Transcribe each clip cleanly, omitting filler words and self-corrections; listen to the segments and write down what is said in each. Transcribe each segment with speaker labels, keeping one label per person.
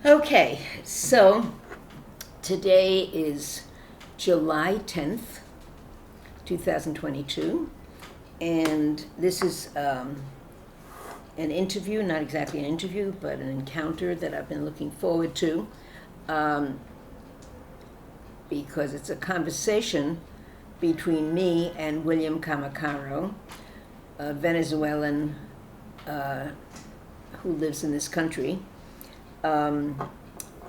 Speaker 1: Okay, so today is July 10th, 2022, and this is an interview, not exactly an interview, but an encounter that I've been looking forward to because it's a conversation between me and William Camacaro, a Venezuelan who lives in this country,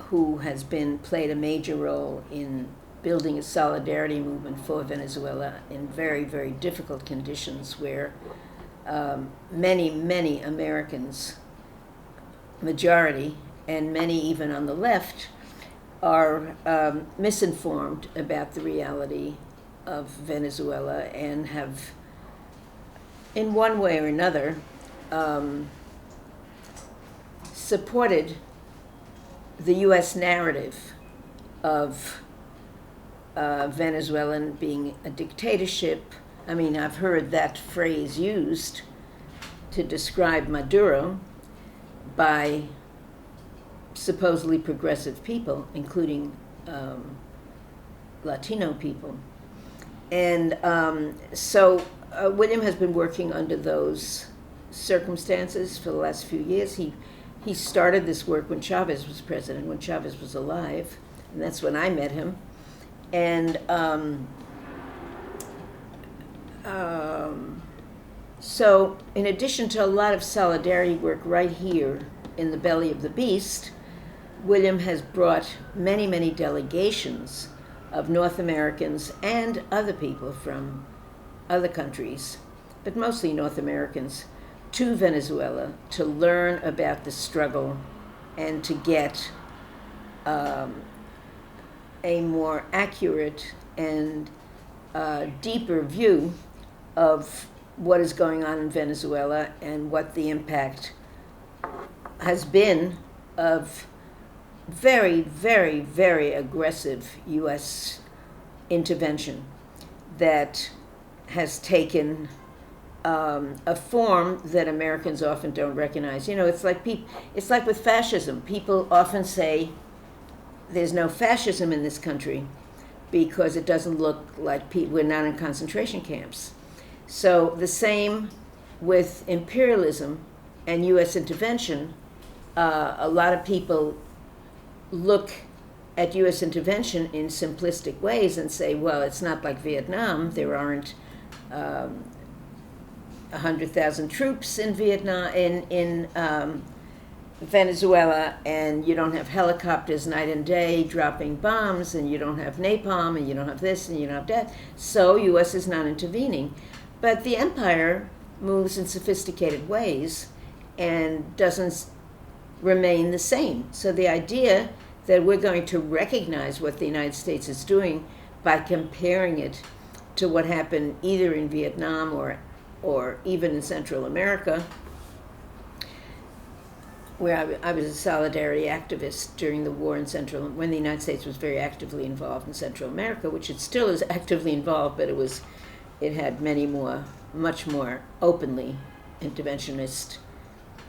Speaker 1: who has played a major role in building a solidarity movement for Venezuela in very, very difficult conditions where many Americans, majority, and many even on the left, are misinformed about the reality of Venezuela and have, in one way or another, supported the U.S. narrative of Venezuelan being a dictatorship. I mean, I've heard that phrase used to describe Maduro by supposedly progressive people, including Latino people. And so William has been working under those circumstances for the last few years. He started this work when Chavez was president, when Chavez was alive, and that's when I met him. And so in addition to a lot of solidarity work right here in the belly of the beast, William has brought many delegations of North Americans and other people from other countries, but mostly North Americans, to Venezuela to learn about the struggle and to get a more accurate and deeper view of what is going on in Venezuela and what the impact has been of very aggressive U.S. intervention that has taken a form that Americans often don't recognize. You know, it's like with fascism. People often say there's no fascism in this country because it doesn't look like we're not in concentration camps. So the same with imperialism and U.S. intervention. A lot of people look at U.S. intervention in simplistic ways and say, well, it's not like Vietnam. There aren't 100,000 troops in Vietnam, in Venezuela, and you don't have helicopters night and day dropping bombs, and you don't have napalm, and you don't have this, and you don't have that. So U.S. is not intervening. But the empire moves in sophisticated ways and doesn't remain the same. So the idea that we're going to recognize what the United States is doing by comparing it to what happened either in Vietnam or even in Central America, where I was a solidarity activist during the war in when the United States was very actively involved in Central America, which it still is actively involved, but it had much more openly interventionist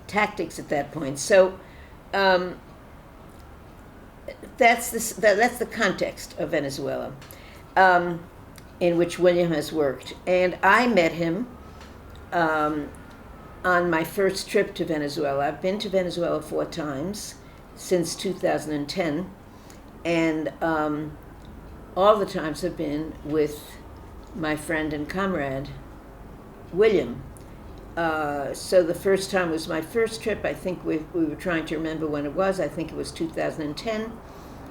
Speaker 1: tactics at that point. So that's the context of Venezuela, in which William has worked. And I met him on my first trip to Venezuela. I've been to Venezuela 4 times since 2010, and all the times have been with my friend and comrade, William. So the first time was my first trip. I think we were trying to remember when it was. I think it was 2010,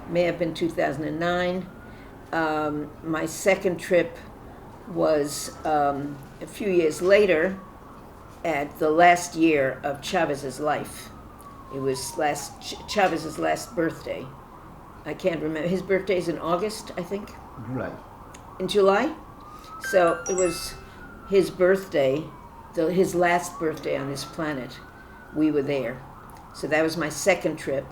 Speaker 1: may have been 2009. My second trip was a few years later, at the last year of Chavez's life. It was Chavez's last birthday. I can't remember. His birthday's in August, I think.
Speaker 2: July.
Speaker 1: In July? So it was his birthday, his last birthday on this planet. We were there. So that was my second trip.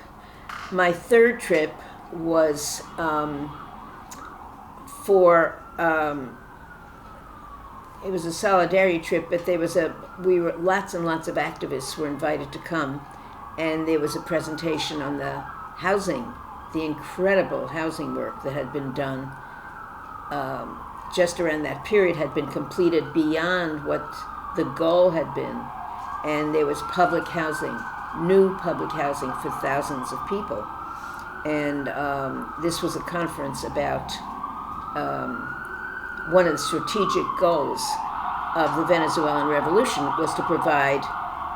Speaker 1: My third trip was it was a solidarity trip, but lots and lots of activists were invited to come, and there was a presentation on the housing, the incredible housing work that had been done just around that period had been completed beyond what the goal had been. And there was public housing, new public housing for thousands of people. And this was a conference about one of the strategic goals of the Venezuelan Revolution was to provide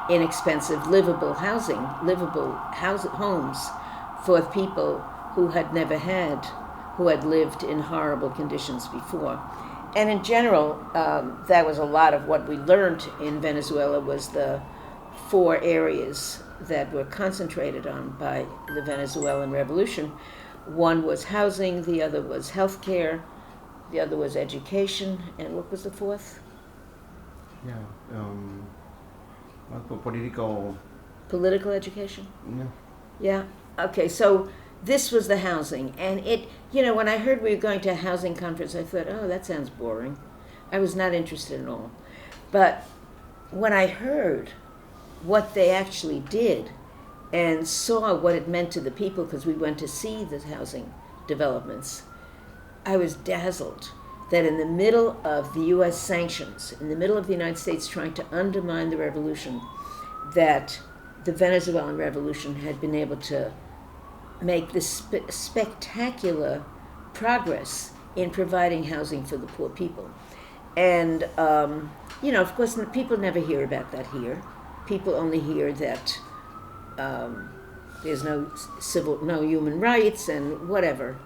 Speaker 1: inexpensive, livable homes for people who had never had, who had lived in horrible conditions before. And in general, that was a lot of what we learned in Venezuela was the 4 areas that were concentrated on by the Venezuelan Revolution. One was housing, the other was healthcare, the other was education, and what was the 4th? Political education? Yeah. Okay, so this was the housing. And when I heard we were going to a housing conference, I thought, oh, that sounds boring. I was not interested at all. But when I heard what they actually did and saw what it meant to the people, because we went to see the housing developments, I was dazzled that in the middle of the U.S. sanctions, in the middle of the United States trying to undermine the revolution, that the Venezuelan Revolution had been able to make this spectacular progress in providing housing for the poor people. And, of course, people never hear about that here. People only hear that there's no human rights and whatever.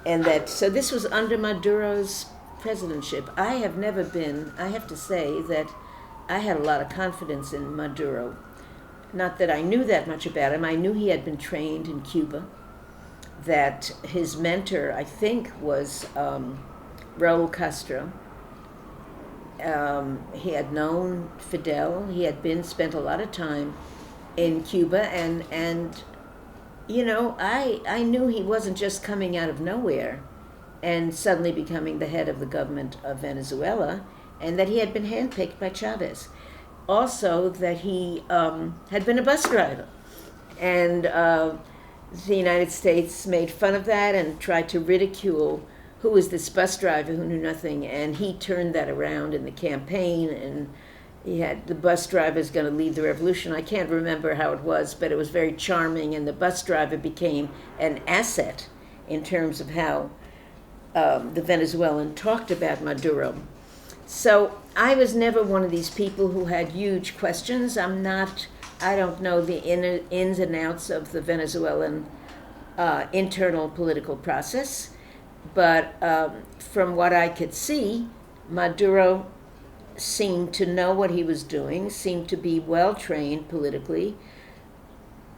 Speaker 1: And so this was under Maduro's presidentship. I have to say that I had a lot of confidence in Maduro. Not that I knew that much about him. I knew he had been trained in Cuba, that his mentor, I think, was Raul Castro. He had known Fidel. He had spent a lot of time in Cuba, and I knew he wasn't just coming out of nowhere and suddenly becoming the head of the government of Venezuela, and that he had been handpicked by Chavez. Also, that he had been a bus driver, and the United States made fun of that and tried to ridicule who was this bus driver who knew nothing, and he turned that around in the campaign, and he had the bus driver's going to lead the revolution. I can't remember how it was, but it was very charming, and the bus driver became an asset in terms of how the Venezuelan talked about Maduro. So I was never one of these people who had huge questions. I don't know the ins and outs of the Venezuelan internal political process, but from what I could see, Maduro seemed to know what he was doing, seemed to be well-trained politically.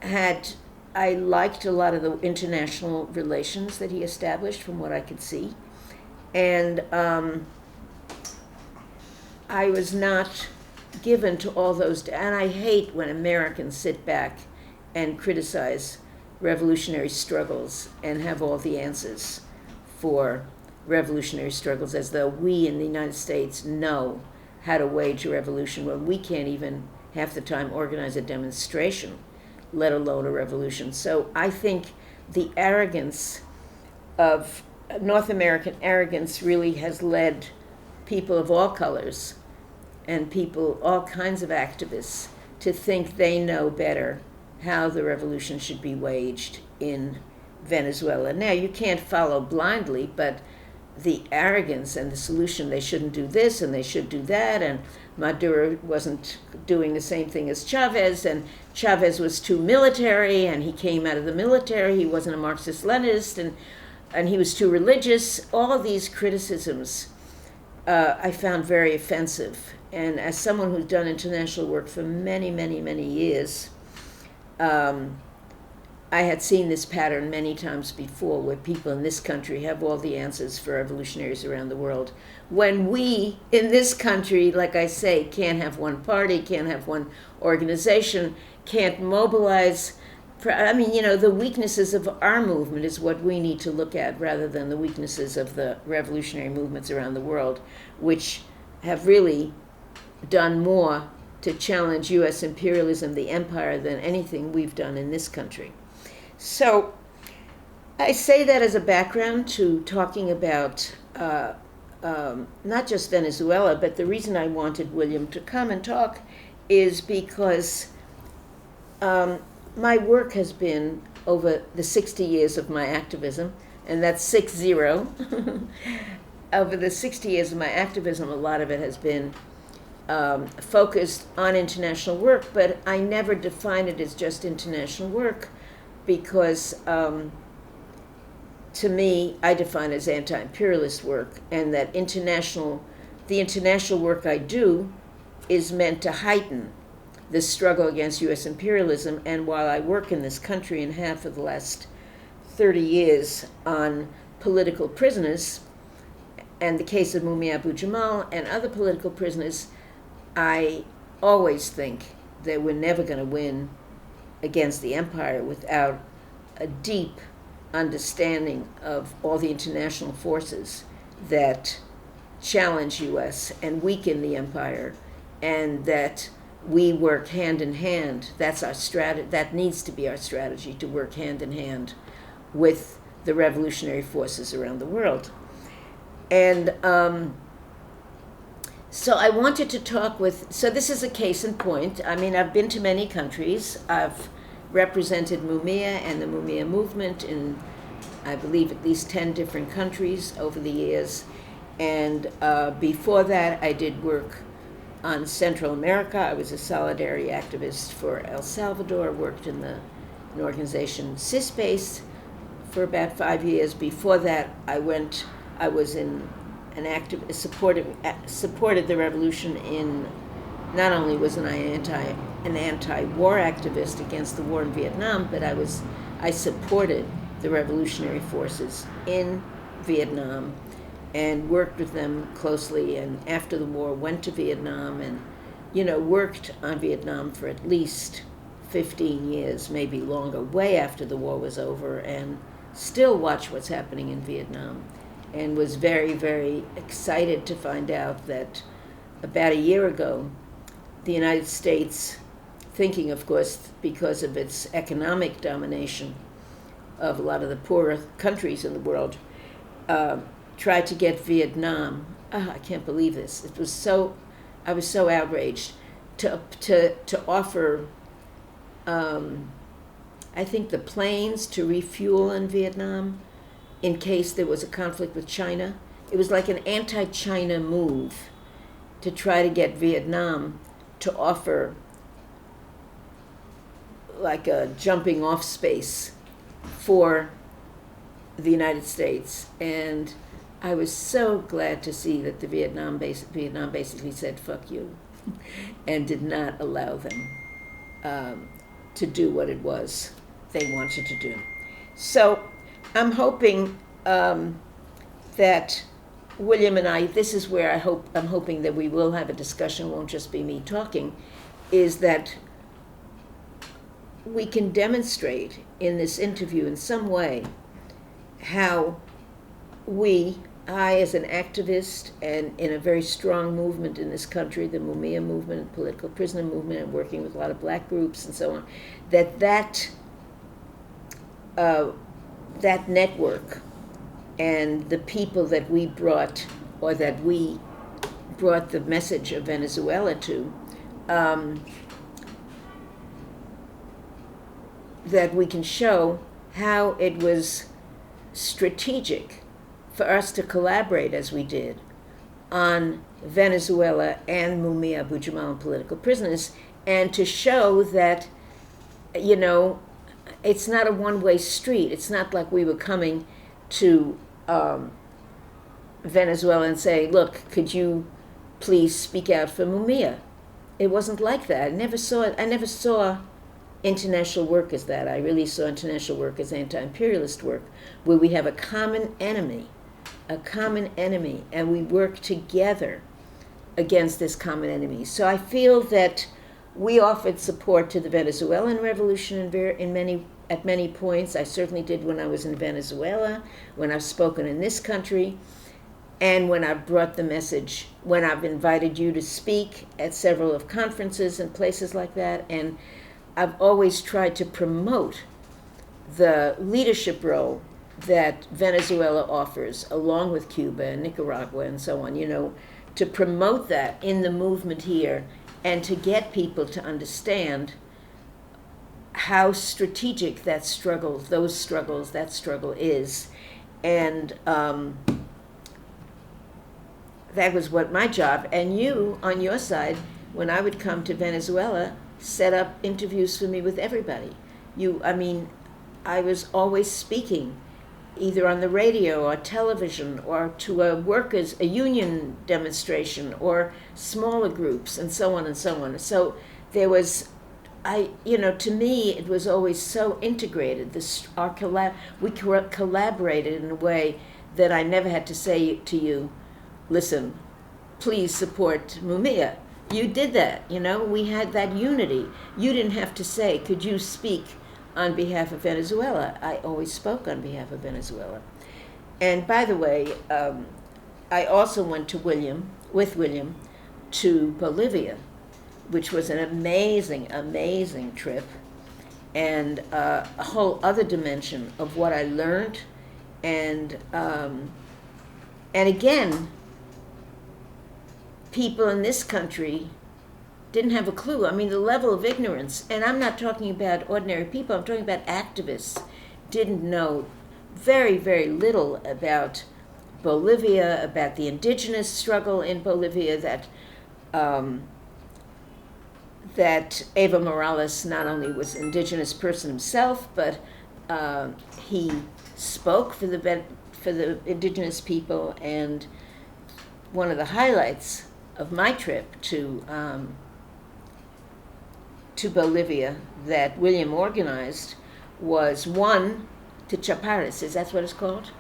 Speaker 1: I liked a lot of the international relations that he established from what I could see. And I was not given to all those, and I hate when Americans sit back and criticize revolutionary struggles and have all the answers for revolutionary struggles, as though we in the United States know how to wage a revolution when we can't even half the time organize a demonstration, let alone a revolution. So I think the arrogance of North American arrogance really has led people of all colors and all kinds of activists to think they know better how the revolution should be waged in Venezuela. Now, you can't follow blindly, but the arrogance and the solution, they shouldn't do this and they should do that, and Maduro wasn't doing the same thing as Chavez, and Chavez was too military, and he came out of the military, he wasn't a Marxist-Leninist, and he was too religious. All of these criticisms I found very offensive. And as someone who's done international work for many, many, many years, I had seen this pattern many times before, where people in this country have all the answers for revolutionaries around the world. When we, in this country, like I say, can't have one party, can't have one organization, can't mobilize. The weaknesses of our movement is what we need to look at, rather than the weaknesses of the revolutionary movements around the world, which have really done more to challenge U.S. imperialism, the empire, than anything we've done in this country. So I say that as a background to talking about not just Venezuela, but the reason I wanted William to come and talk is because my work has been over the 60 years of my activism, and that's 60. Over the 60 years of my activism, a lot of it has been focused on international work, but I never define it as just international work because to me, I define it as anti-imperialist work, and that the international work I do is meant to heighten the struggle against U.S. imperialism. And while I work in this country and have for the last 30 years on political prisoners, and the case of Mumia Abu Jamal and other political prisoners, I always think that we're never going to win against the empire without a deep understanding of all the international forces that challenge U.S. and weaken the empire, and that we work hand in hand. That's our strategy. That needs to be our strategy, to work hand in hand with the revolutionary forces around the world. And so I wanted to talk so this is a case in point. I mean, I've been to many countries. I've represented Mumia and the Mumia movement in, I believe, at least 10 different countries over the years. And before that, I did work on Central America. I was a solidarity activist for El Salvador, worked in an organization, CISPACE, for about 5 years. Before that, I was in supported the revolution in, not only was I an anti-war activist against the war in Vietnam, but I supported the revolutionary forces in Vietnam and worked with them closely, and after the war went to Vietnam and, worked on Vietnam for at least 15 years, maybe longer, way after the war was over, and still watch what's happening in Vietnam. And was very, very excited to find out that about a year ago, the United States, thinking, of course, because of its economic domination of a lot of the poorer countries in the world, tried to get Vietnam. I can't believe this. I was so outraged to offer, I think, the planes to refuel in Vietnam in case there was a conflict with China. It was like an anti-China move to try to get Vietnam to offer like a jumping off space for the United States. And I was so glad to see that the Vietnam basically said, fuck you, and did not allow them to do what it was they wanted to do. So I'm hoping that William and I, this is where I'm hoping that we will have a discussion, won't just be me talking, is that we can demonstrate in this interview in some way how I as an activist and in a very strong movement in this country, the Mumia movement, political prisoner movement, and working with a lot of black groups and so on, that network and the people that we brought, or that we brought the message of Venezuela to, that we can show how it was strategic for us to collaborate as we did on Venezuela and Mumia Abu Jamal and political prisoners, and to show that, it's not a one-way street. It's not like we were coming to Venezuela and say, look, could you please speak out for Mumia? It wasn't like that. I never saw international work as that. I really saw international work as anti-imperialist work, where we have a common enemy, and we work together against this common enemy. So I feel that we offered support to the Venezuelan revolution at many points. I certainly did when I was in Venezuela, when I've spoken in this country, and when I've brought the message, when I've invited you to speak at several of conferences and places like that. And I've always tried to promote the leadership role that Venezuela offers, along with Cuba and Nicaragua and so on, to promote that in the movement here and to get people to understand how strategic that struggle is. And that was what my job. And you, on your side, when I would come to Venezuela, set up interviews for me with everybody. I was always speaking, either on the radio or television or to a union demonstration or smaller groups and so on and so on. So there was, to me, it was always so integrated. We collaborated in a way that I never had to say to you, listen, please support Mumia. You did that, we had that unity. You didn't have to say, could you speak on behalf of Venezuela? I always spoke on behalf of Venezuela. And by the way, I also went with William to Bolivia, which was an amazing, amazing trip, and a whole other dimension of what I learned. And again, people in this country didn't have a clue. The level of ignorance, and I'm not talking about ordinary people, I'm talking about activists, didn't know very, very little about Bolivia, about the indigenous struggle in Bolivia, that Evo Morales not only was an indigenous person himself, but he spoke for the indigenous people. And one of the highlights of my trip to Bolivia that William organized was one to Chavez. Is that what it's called?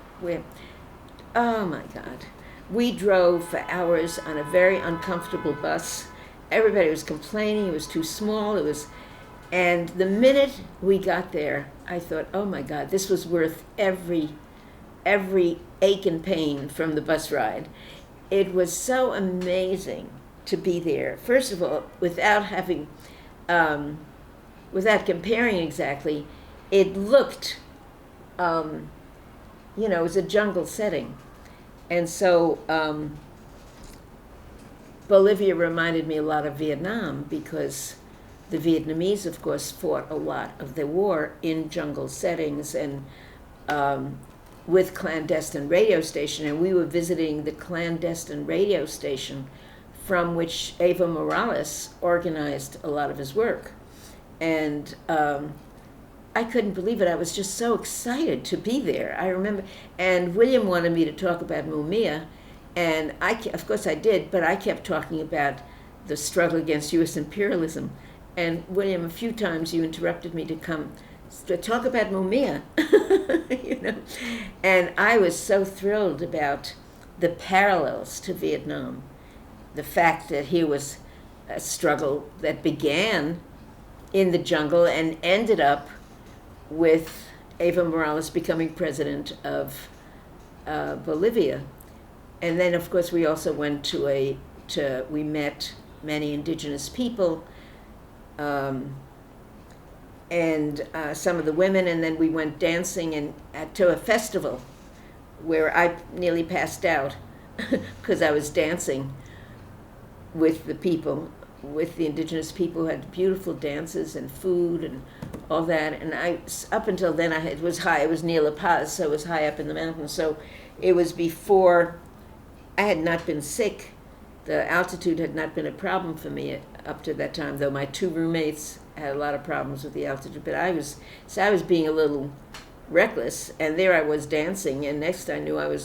Speaker 1: Oh my God. We drove for hours on a very uncomfortable bus. Everybody was complaining it was too small. And the minute we got there, I thought, oh my God, this was worth every ache and pain from the bus ride. It was so amazing to be there. First of all, without comparing exactly, it looked, it was a jungle setting. And so Bolivia reminded me a lot of Vietnam, because the Vietnamese, of course, fought a lot of the war in jungle settings and with clandestine radio station. And we were visiting the clandestine radio station from which Evo Morales organized a lot of his work. And I couldn't believe it. I was just so excited to be there. I remember, and William wanted me to talk about Mumia, and of course I did, but I kept talking about the struggle against U.S. imperialism. And William, a few times you interrupted me to come to talk about Mumia, And I was so thrilled about the parallels to Vietnam. The fact that here was a struggle that began in the jungle and ended up with Evo Morales becoming president of Bolivia. And then, of course, we also went we met many indigenous people, and some of the women, and then we went dancing to a festival where I nearly passed out because I was dancing with the people, with the indigenous people who had beautiful dances and food and all that. And up until then, it was near La Paz, so it was high up in the mountains. So it was before I had not been sick. The altitude had not been a problem for me up to that time, though my two roommates had a lot of problems with the altitude. But I was being a little reckless, and there I was dancing, and next I knew I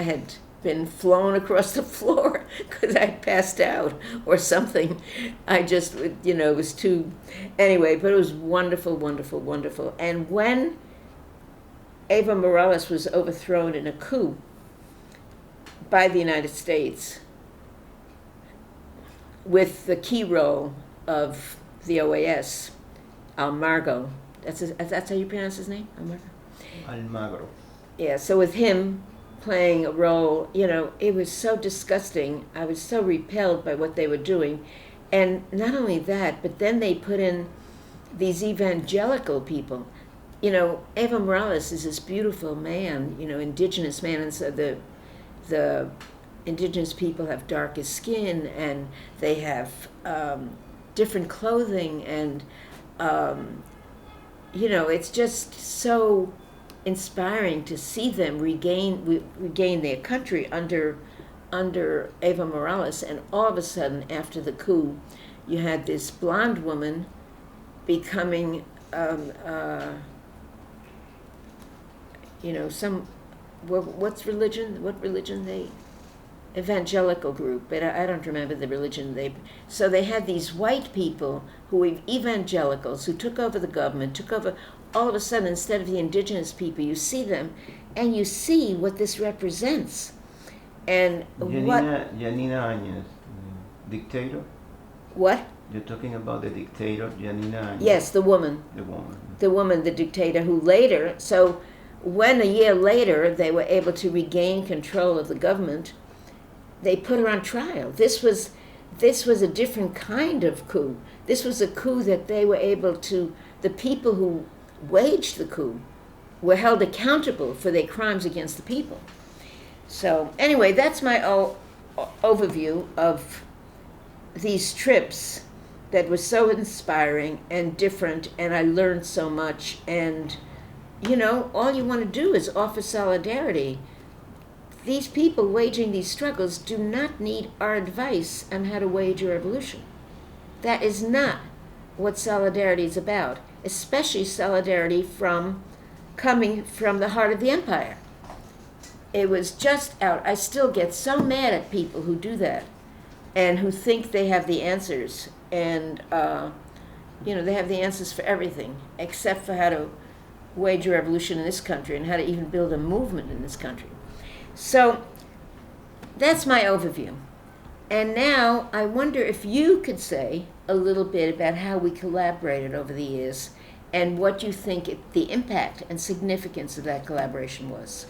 Speaker 1: had been flown across the floor because I'd passed out or something. I just, it was too, anyway, but it was wonderful, wonderful, wonderful. And when Evo Morales was overthrown in a coup by the United States, with the key role of the OAS, Almagro, that's how you pronounce his name?
Speaker 2: Almagro.
Speaker 1: Yeah, so with him playing a role, it was so disgusting. I was so repelled by what they were doing. And not only that, but then they put in these evangelical people. Evo Morales is this beautiful man, indigenous man, and so the indigenous people have darker skin, and they have different clothing, and it's just so inspiring to see them regain their country under Evo Morales. And all of a sudden, after the coup, you had this blonde woman becoming what religion they evangelical group, but I don't remember the religion so they had these white people who were evangelicals who took over the government, all of a sudden, instead of the indigenous people, you see them and you see what this represents. And
Speaker 2: Janina Áñez, dictator?
Speaker 1: What?
Speaker 2: You're talking about the dictator, Janina Áñez?
Speaker 1: Yes, the woman. The dictator who later, so when a year later they were able to regain control of the government, they put her on trial. This was a different kind of coup. This was a coup that they were able to, the people who waged the coup were held accountable for their crimes against the people. So anyway, that's my overview of these trips that were so inspiring and different, and I learned so much. And all you want to do is offer solidarity. These people waging these struggles do not need our advice on how to wage a revolution. That is not what solidarity is about, especially solidarity coming from the heart of the empire. It was just out. I still get so mad at people who do that and who think they have the answers. And, they have the answers for everything except for how to wage a revolution in this country and how to even build a movement in this country. So that's my overview. And now I wonder if you could say a little bit about how we collaborated over the years and what you think the impact and significance of that collaboration was.